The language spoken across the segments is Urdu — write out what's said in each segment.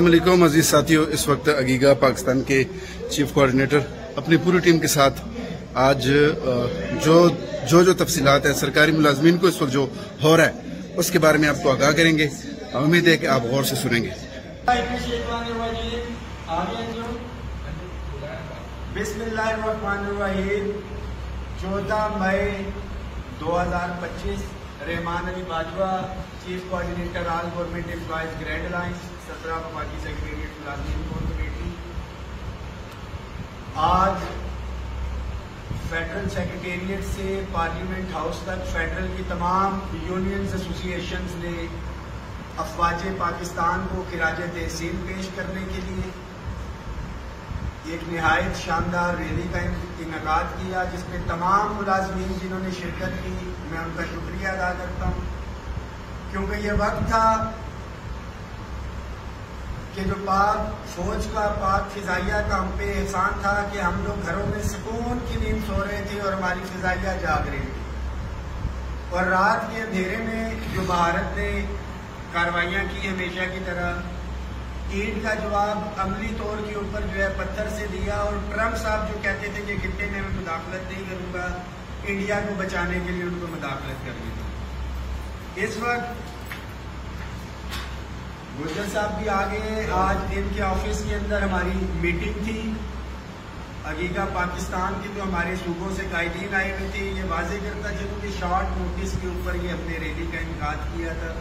السلام علیکم عزیز ساتھیوں، اس وقت عگیگا پاکستان کے چیف کوارڈینیٹر اپنی پوری ٹیم کے ساتھ آج جو تفصیلات ہیں سرکاری ملازمین کو اس وقت جو ہو رہا ہے اس کے بارے میں آپ کو آگاہ کریں گے. امید ہے کہ آپ غور سے سنیں گے. بسم اللہ الرحمن الرحیم. 14 مئی 2025 Rehman Ali Bajwa, chief coordinator all government employees grand alliance, 17 وفاقی سیکریٹریٹ ملازمین کور کمیٹی. آج فیڈرل سیکریٹریٹ سے پارلیمنٹ ہاؤس تک فیڈرل کی تمام یونینز ایسوسی ایشنز نے افواج پاکستان کو خراج تحسین پیش کرنے کے لیے ایک نہایت شاندار ریلی کا انعقاد کیا، جس میں تمام ملازمین جنہوں نے شرکت کی میں ان کا شکریہ ادا کرتا ہوں، کیونکہ یہ وقت تھا کہ جو پاک فوج کا، پاک فضائیہ کا ہم پہ احسان تھا کہ ہم لوگ گھروں میں سکون کی نیند سو رہے تھے اور ہماری فضائیہ جاگ رہی تھی، اور رات کے اندھیرے میں جو بھارت نے کاروائیاں کی ہمیشہ کی طرح اینٹ کا جواب عملی طور کے اوپر جو ہے پتھر سے دیا، اور ٹرمپ صاحب جو کہتے تھے کہ خطے میں مداخلت نہیں کروں گا، انڈیا کو بچانے کے لیے ان کو مداخلت کرنی تھی. اس وقت گجر صاحب بھی آگے، آج ان کے آفس کے اندر ہماری میٹنگ تھی عگیگا پاکستان کی، جو ہمارے صوبوں سے قائدین آئے ہوئے تھے. یہ واضح کرتا چلوں کہ شارٹ نوٹس کے اوپر یہ اپنے ریلی کا انعقاد کیا تھا.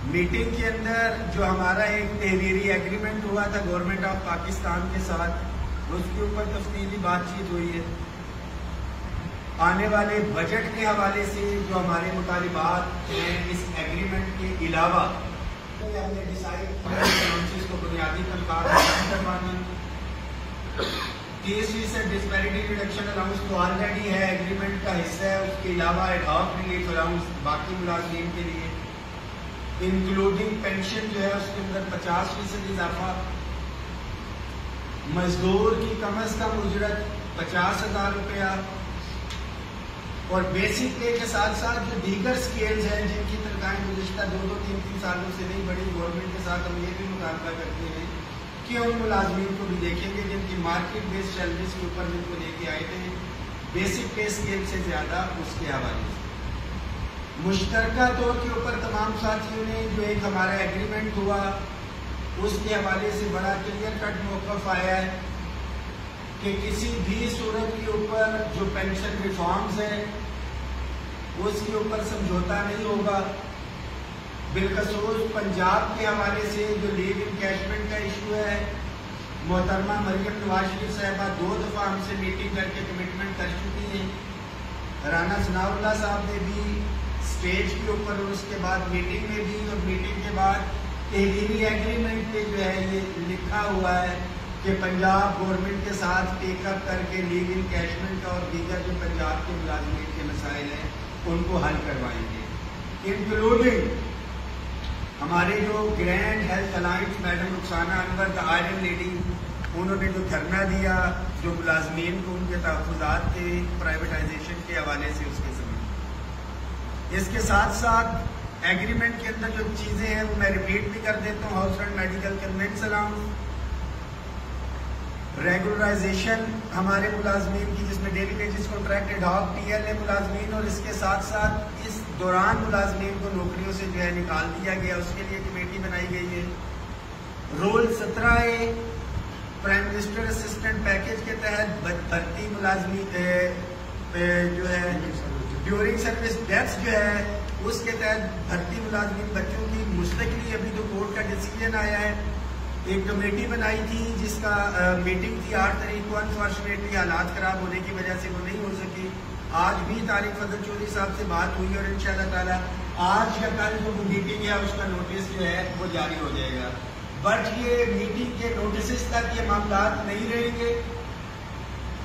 میٹنگ کے اندر جو ہمارا ایک تحریری ایگریمنٹ ہوا تھا گورنمنٹ آف پاکستان کے ساتھ، اس کے اوپر تفصیلی بات چیت ہوئی ہے. آنے والے بجٹ کے حوالے سے جو ہمارے مطالبات ہیں اس ایگریمنٹ کے علاوہ ہم نے ڈیسائیڈ کیا کو بنیادی تنخواہ کروانا، 30% ڈسپیرٹی ریڈکشن الاؤنس تو آلریڈی ہے، ایگریمنٹ کا حصہ ہے، اس کے علاوہ ایڈ ہاک ریلیف الاؤنس باقی ملازمین کے لیے، انکلوڈنگ پینشن جو ہے اس کے اندر 50% اضافہ، مزدور کی کم از کم اجرت 50,000 روپیہ، اور بیسک پے کے ساتھ ساتھ جو دیگر سکیلز ہیں جن کی تنخواہیں گزشتہ 2-3 سالوں سے نہیں بڑی، گورنمنٹ کے ساتھ ہم یہ بھی مطالبہ کرتے ہیں کہ ان ملازمین کو بھی دیکھیں گے جن کی مارکیٹ بیس سیلریز کے اوپر جن کو لے کے آئے تھے بیسک پے اسکیل سے زیادہ، اس کے حوالے سے مشترکہ طور کے اوپر تمام ساتھیوں نے جو ایک ہمارا ایگریمنٹ ہوا اس کے حوالے سے بڑا کلیئر کٹ موقف آیا ہے کہ کسی بھی صورت کے اوپر جو پینشن ریفارمز ہیں اس کے اوپر سمجھوتا نہیں ہوگا. بالخصوص پنجاب کے حوالے سے جو لیو انکیشمنٹ کا ایشو ہے، محترمہ مریم نواز شریف صاحبہ 2 دفعہ ہم سے میٹنگ کر کے کمٹمنٹ کر چکی ہیں. رانا ثناء اللہ صاحب نے بھی اسٹیج کے اوپر اور اس کے بعد میٹنگ میں بھی، اور میٹنگ کے بعد تحریری ایگریمنٹ پہ جو ہے یہ لکھا ہوا ہے کہ پنجاب گورنمنٹ کے ساتھ ٹیک اپ کر کے لیو انکیشمنٹ کا اور دیگر جو پنجاب کے ملازمین کے مسائل ہیں ان کو حل کروائیں گے. انکلوڈنگ ہمارے جو grand health alliance madam Rukhsana Anwar the iron lady, انہوں نے جو دھرنا دیا جو ملازمین کو ان کے تحفظات کے پرائیویٹائزیشن کے حوالے سے، اس کے سمجھ اس کے ساتھ ساتھ ایگریمنٹ کے اندر جو چیزیں ہیں وہ میں ریپیٹ بھی کر دیتا ہوں. House rent medical conveyance allowance, regularisation ہمارے ملازمین کی جس میں daily wages contract ad hoc T L A ملازمین، اور اس کے ساتھ ساتھ اس دوران ملازمین کو نوکریوں سے جو ہے نکال دیا گیا، اس کے لیے کمیٹی بنائی گئی ہے. Rule 17A prime minister assistant package کے تحت بھرتی ملازمین جو ہے ڈیورنگ سروس ڈیتھس جو ہے اس کے تحت بھرتی ملازمین بچوں کی مستقلی، ابھی تو کورٹ کا ڈیسیجن آیا ہے. ایک کمیٹی بنائی تھی جس کا میٹنگ تھی 8 تاریخ کو، انفارچونیٹلی حالات خراب ہونے کی وجہ سے وہ نہیں ہو سکی. آج بھی طارق فضل چودھری صاحب سے بات ہوئی اور انشاءاللہ تعالی آج یا کل جو میٹنگ ہے اس کا نوٹس جو ہے وہ جاری ہو جائے گا. بٹ یہ میٹنگ کے نوٹسز تک یہ معاملات نہیں رہیں گے.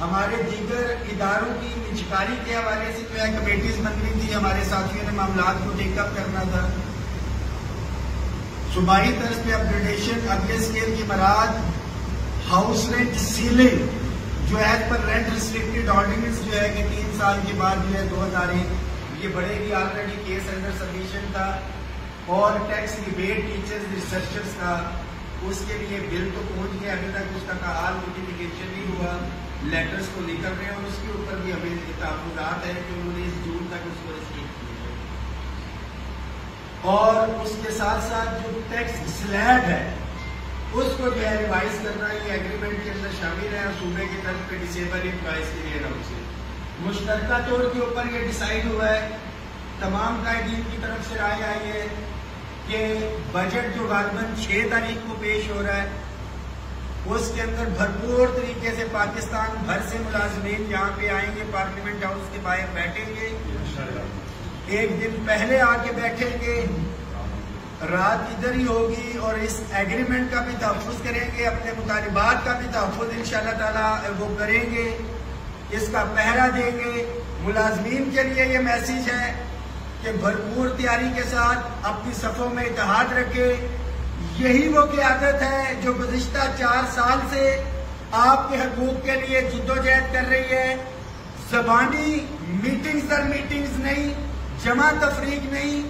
ہمارے دیگر اداروں کی انچکاری کے حوالے سے جو ہے کمیٹیز بن رہی تھی، ہمارے ساتھیوں نے معاملات کو ٹیک اپ کرنا تھا. صوبائی طرز پہ اپگریڈیشن، اگلے اسکیل کی مراد ہاؤس رینٹ سیلنگ جو as per rent restricted ordinance جو ہے کہ 3 سال کے بعد جو ہے 2001 یہ بڑھے گی. آلریڈی کیس انڈر سبمیشن تھا. اور ٹیکس ریبیٹ ٹیچرز ریسرچرز کا، اس کے لیے بل تو پہنچ گیا، ابھی تک اس کا فعال نوٹیفیکیشن نہیں ہوا، لیٹرز کو نکل رہے ہیں اور اس کے اوپر بھی ہمیں تحفظات ہے کہ انہوں نے اس جون تک اس کو ریسٹرکٹ کیا ہے۔ اور اس کے ساتھ ساتھ جو ٹیکس سلیب ہے اس کو جو ہے ریوائز کرنا، یہ ایگریمنٹ کے اندر شامل ہے، اور صوبے کی طرف پہ ڈسیبل امپلائیز کے لیے نام سے مشترکہ طور کے اوپر یہ ڈیسائیڈ ہوا ہے، تمام قائدین کی طرف سے رائے آئی ہے کہ بجٹ جو غالباً 6 تاریخ کو پیش ہو رہا ہے، اس کے اندر بھرپور طریقے سے پاکستان بھر سے ملازمین یہاں پہ آئیں گے، پارلیمنٹ ہاؤس کے باہر بیٹھیں گے، ایک دن پہلے آ کے بیٹھیں گے، رات ادھر ہی ہوگی، اور اس ایگریمنٹ کا بھی تحفظ کریں گے، اپنے مطالبات کا بھی تحفظ انشاءاللہ تعالی وہ کریں گے، اس کا پہرا دیں گے۔ ملازمین کے لیے یہ میسیج ہے کہ بھرپور تیاری کے ساتھ اپنی صفوں میں اتحاد رکھے، یہی وہ قیادت ہے جو گزشتہ 4 سال سے آپ کے حقوق کے لیے جدوجہد کر رہی ہے، زبانی میٹنگز در میٹنگز نہیں، جمع تفریق نہیں،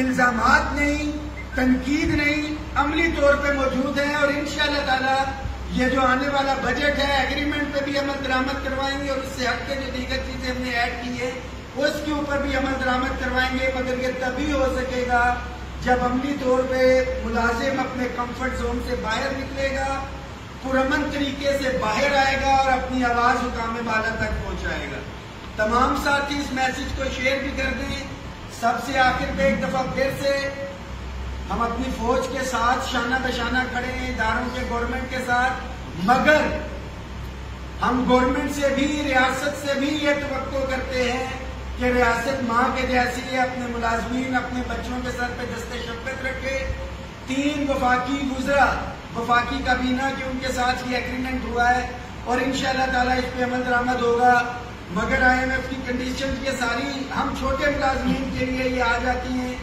الزامات نہیں، تنقید نہیں، عملی طور پہ موجود ہیں، اور انشاءاللہ تعالی یہ جو آنے والا بجٹ ہے ایگریمنٹ پہ بھی عمل درآمد کروائیں گے، اور اس سے ہٹ کے جو دیگر چیزیں ہم نے ایڈ کی ہے اس کے اوپر بھی عمل درآمد کروائیں گے، مگر یہ تبھی ہو سکے گا جب عملی طور پہ ملازم اپنے کمفرٹ زون سے باہر نکلے گا، پرامن طریقے سے باہر آئے گا اور اپنی آواز حکام بالا تک پہنچائے گا۔ تمام ساتھی اس میسج کو شیئر بھی کر دیں۔ سب سے آخر پہ ایک دفعہ پھر سے ہم اپنی فوج کے ساتھ شانہ بشانہ کھڑے ہیں، اداروں کے گورنمنٹ کے ساتھ، مگر ہم گورنمنٹ سے بھی، ریاست سے بھی یہ توقع کرتے ہیں کہ ریاست ماں کے جیسی ہے، اپنے ملازمین، اپنے بچوں کے سر پہ دست شفقت رکھے۔ 3 وفاقی وزراء، وفاقی کابینہ کے ان کے ساتھ یہ ایگریمنٹ ہوا ہے، اور انشاءاللہ تعالی اس پہ عمل درآمد ہوگا، مگر IMF کی کنڈیشن یہ ساری ہم چھوٹے ملازمین کے لیے یہ آ جاتی ہیں۔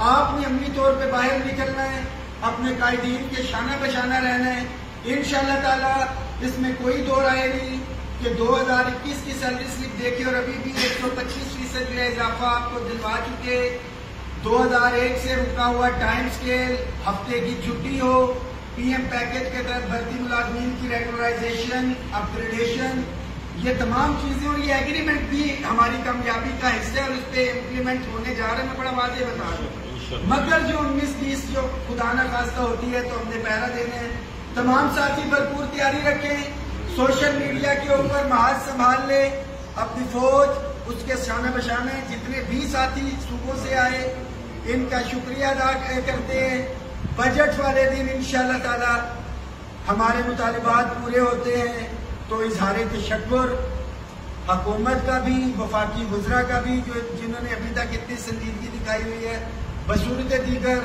آپ نے عملی طور پہ باہر نکلنا ہے، اپنے قائدین کے شانہ بشانہ رہنا ہے، انشاءاللہ تعالی اس میں کوئی دو رائے نہیں کہ 2021 کی سیلری سلپ دیکھے اور ابھی بھی 125% جو ہے اضافہ آپ کو دلوا چکے۔ 2001 سے رکا ہوا ٹائم سکیل، ہفتے کی چھٹی ہو، PM پیکج کے تحت بھرتی ملازمین کی ریگولرائزیشن، اپ گریڈیشن، یہ تمام چیزیں، اور یہ ایگریمنٹ بھی ہماری کامیابی کا حصہ ہے اور اس پہ امپلیمنٹ ہونے جا رہے ہیں، میں بڑا واضح بتا رہا ہوں۔ مگر جو 19-20 جو خدا نہ خواستہ ہوتی ہے تو ہم نے پہرا دینے ہیں۔ تمام ساتھی بھرپور تیاری رکھیں، سوشل میڈیا کے اوپر محاذ سنبھال لے، اپنی فوج اس کے شانہ بشانہ، جتنے بھی ساتھی صوبوں سے آئے ان کا شکریہ ادا کرتے ہیں۔ بجٹ والے دن انشاءاللہ تعالی ہمارے مطالبات پورے ہوتے ہیں تو اظہار تشکر حکومت کا بھی، وفاقی وزراء کا بھی جنہوں نے ابھی تک اتنی سنجیدگی دکھائی ہوئی ہے۔ بصورت دیگر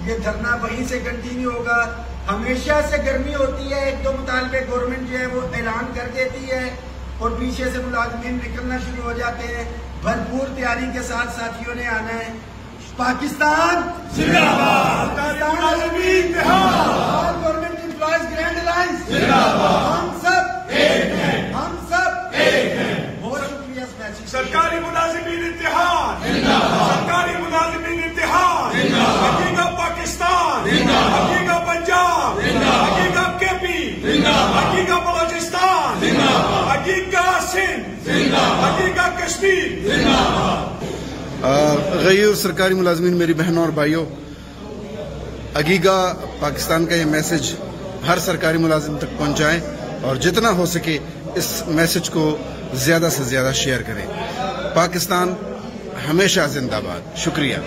یہ دھرنا وہیں سے کنٹینیو ہوگا۔ ہمیشہ سے گرمی ہوتی ہے، 1-2 مطالبے گورنمنٹ جو ہے وہ اعلان کر دیتی ہے اور پیچھے سے ملازمین نکلنا شروع ہو جاتے ہیں۔ بھرپور تیاری کے ساتھ ساتھیوں نے آنا ہے۔ پاکستان زندہ باد، گورنمنٹ امپلائیز گرینڈ الائنس زندہ باد، ہم سب ایک ہیں، ہم سب ایک ہیں۔ بہت شکریہ اس میسج۔ سرکاری ملازمین اتحاد زندہ باد، سرکاری ملازمین اتحاد زندہ باد، حقیقت پاکستان زندہ باد، حقیقت پنجاب زندہ باد، حقیقت KP زندہ باد، حقیقت بلوچستان زندہ باد، حقیقت سندھ زندہ باد، حقیقت کشمیر زندہ باد۔ غیر سرکاری ملازمین، میری بہنوں اور بھائیوں، اگیگا پاکستان کا یہ میسج ہر سرکاری ملازم تک پہنچائیں اور جتنا ہو سکے اس میسج کو زیادہ سے زیادہ شیئر کریں۔ پاکستان ہمیشہ زندہ باد۔ شکریہ۔